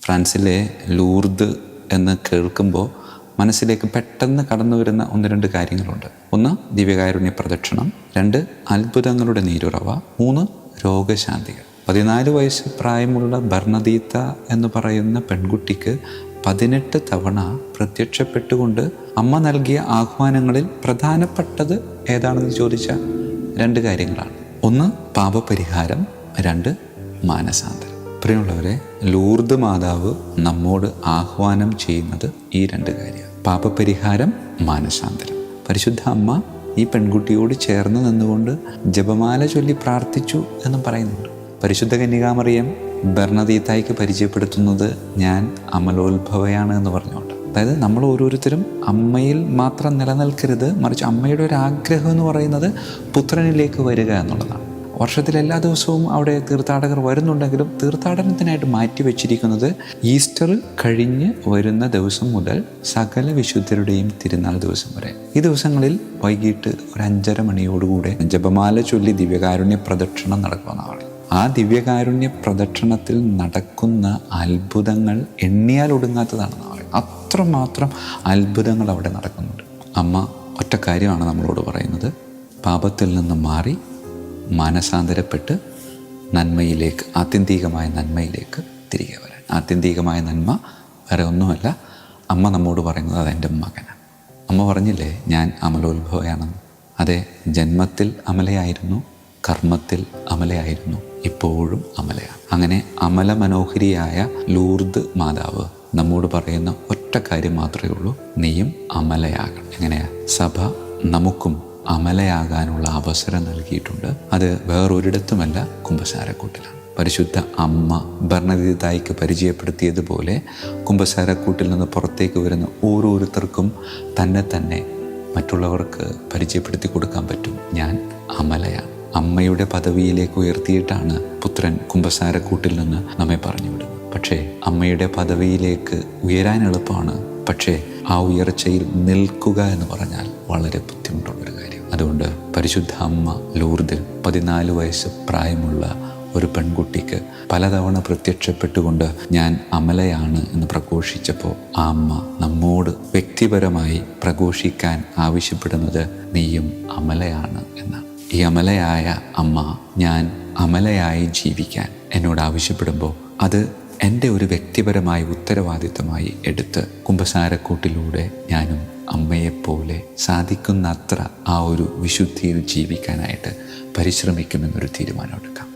ഫ്രാൻസിലെ ലൂർദ് എന്ന് കേൾക്കുമ്പോൾ മനസ്സിലേക്ക് പെട്ടെന്ന് കടന്നു വരുന്ന 1-2 കാര്യങ്ങളുണ്ട്. 1 ദിവ്യകാരുണ്യ പ്രദക്ഷിണം, 2 അത്ഭുതങ്ങളുടെ നീരുറവ, 3 രോഗശാന്തികൾ. 14 വയസ്സ് പ്രായമുള്ള ബർണദീത്ത എന്ന് പറയുന്ന പെൺകുട്ടിക്ക് 18 തവണ പ്രത്യക്ഷപ്പെട്ടുകൊണ്ട് അമ്മ നൽകിയ ആഹ്വാനങ്ങളിൽ പ്രധാനപ്പെട്ടത് ഏതാണെന്ന് ചോദിച്ചാൽ 2 കാര്യങ്ങളാണ്. 1 പാപപരിഹാരം, 2 മാനസാന്തരം. പ്രിയമുള്ളവരെ, ലൂർദ് മാതാവ് നമ്മോട് ആഹ്വാനം ചെയ്യുന്നത് ഈ 2 കാര്യം: പാപപരിഹാരം, മാനസാന്തരം. പരിശുദ്ധ അമ്മ ഈ പെൺകുട്ടിയോട് ചേർന്ന് നിന്നുകൊണ്ട് ജപമാല ചൊല്ലി പ്രാർത്ഥിച്ചു എന്നും പറയുന്നുണ്ട്. പരിശുദ്ധ കന്യകാമറിയം ബർണദീത്തായ്ക്ക് പരിചയപ്പെടുത്തുന്നത് ഞാൻ അമലോത്ഭവയാണ് എന്ന് പറഞ്ഞുകൊണ്ട്. അതായത് നമ്മൾ ഓരോരുത്തരും അമ്മയിൽ മാത്രം നിലനിൽക്കരുത്, മറിച്ച് അമ്മയുടെ ഒരു ആഗ്രഹം എന്ന് പറയുന്നത് പുത്രനിലേക്ക് വരിക എന്നുള്ളതാണ്. വർഷത്തിൽ എല്ലാ ദിവസവും അവിടെ തീർത്ഥാടകർ വരുന്നുണ്ടെങ്കിലും തീർത്ഥാടനത്തിനായിട്ട് മാറ്റിവെച്ചിരിക്കുന്നത് ഈസ്റ്റർ കഴിഞ്ഞ് വരുന്ന ദിവസം മുതൽ സകല വിശുദ്ധരുടെയും തിരുനാൾ ദിവസം വരെ. ഈ ദിവസങ്ങളിൽ വൈകിട്ട് ഒരു 5:30 മണിയോടുകൂടെ ജപമാല ചൊല്ലി ദിവ്യകാരുണ്യ പ്രദക്ഷിണം നടക്കുമെന്നാണ്. ആ ദിവ്യകാരുണ്യ പ്രദക്ഷിണത്തിൽ നടക്കുന്ന അത്ഭുതങ്ങൾ എണ്ണിയാൽ ഒടുങ്ങാത്തതാണെന്ന് പറയും. അത്രമാത്രം അത്ഭുതങ്ങൾ അവിടെ നടക്കുന്നുണ്ട്. അമ്മ ഒറ്റ കാര്യമാണ് നമ്മളോട് പറയുന്നത്: പാപത്തിൽ നിന്ന് മാറി മാനസാന്തരപ്പെട്ട് നന്മയിലേക്ക്, ആത്യന്തികമായ നന്മയിലേക്ക് തിരികെ വരാൻ. ആത്യന്തികമായ നന്മ വേറെ ഒന്നുമല്ല. അമ്മ നമ്മോട് പറയുന്നത് അതെൻ്റെ മകനാണ്. അമ്മ പറഞ്ഞില്ലേ ഞാൻ അമലോത്ഭവയാണെന്ന്. അതെ, ജന്മത്തിൽ അമലയായിരുന്നു, കർമ്മത്തിൽ അമലയായിരുന്നു, ഇപ്പോഴും അമലയാണ്. അങ്ങനെ അമല മനോഹരിയായ ലൂർദ് മാതാവ് നമ്മോട് പറയുന്ന ഒറ്റ കാര്യം മാത്രമേ ഉള്ളൂ: നീയും അമലയാകണം. എങ്ങനെയാ? സഭ നമുക്കും അമലയാകാനുള്ള അവസരം നൽകിയിട്ടുണ്ട്. അത് വേറൊരിടത്തുമല്ല, കുമ്പസാരക്കൂട്ടിലാണ്. പരിശുദ്ധ അമ്മ ബർണദീത്തായ്ക്ക് പരിചയപ്പെടുത്തിയതുപോലെ കുമ്പസാരക്കൂട്ടിൽ നിന്ന് പുറത്തേക്ക് വരുന്ന ഓരോരുത്തർക്കും തന്നെ മറ്റുള്ളവർക്ക് പരിചയപ്പെടുത്തി കൊടുക്കാൻ പറ്റും: ഞാൻ അമലയാണ്. അമ്മയുടെ പദവിയിലേക്ക് ഉയർത്തിയിട്ടാണ് പുത്രൻ കുമ്പസാരക്കൂട്ടിൽ നിന്ന് നമ്മെ പറഞ്ഞു വിടുന്നത്. പക്ഷേ അമ്മയുടെ പദവിയിലേക്ക് ഉയരാൻ എളുപ്പമാണ്, പക്ഷേ ആ ഉയർച്ചയിൽ നിൽക്കുക എന്ന് പറഞ്ഞാൽ വളരെ ബുദ്ധിമുട്ടുള്ളൊരു കാര്യം. അതുകൊണ്ട് പരിശുദ്ധ അമ്മ ലൂർദിൽ 14 വയസ്സ് പ്രായമുള്ള ഒരു പെൺകുട്ടിക്ക് പലതവണ പ്രത്യക്ഷപ്പെട്ടുകൊണ്ട് ഞാൻ അമലയാണ് എന്ന് പ്രഘോഷിച്ചപ്പോൾ ആ അമ്മ നമ്മോട് വ്യക്തിപരമായി പ്രഘോഷിക്കാൻ ആവശ്യപ്പെടുന്നത് നീയും അമലയാണ് എന്നാണ്. ഈ അമലയായ അമ്മ ഞാൻ അമലയായി ജീവിക്കാൻ എന്നോട് ആവശ്യപ്പെടുമ്പോൾ അത് എൻ്റെ ഒരു വ്യക്തിപരമായ ഉത്തരവാദിത്തമായി എടുത്ത് കുമ്പസാരക്കൂട്ടിലൂടെ ഞാനും അമ്മയെപ്പോലെ സാധിക്കുന്നത്ര ആ ഒരു വിശുദ്ധിയിൽ ജീവിക്കാനായിട്ട് പരിശ്രമിക്കുമെന്നൊരു തീരുമാനം എടുക്കാം.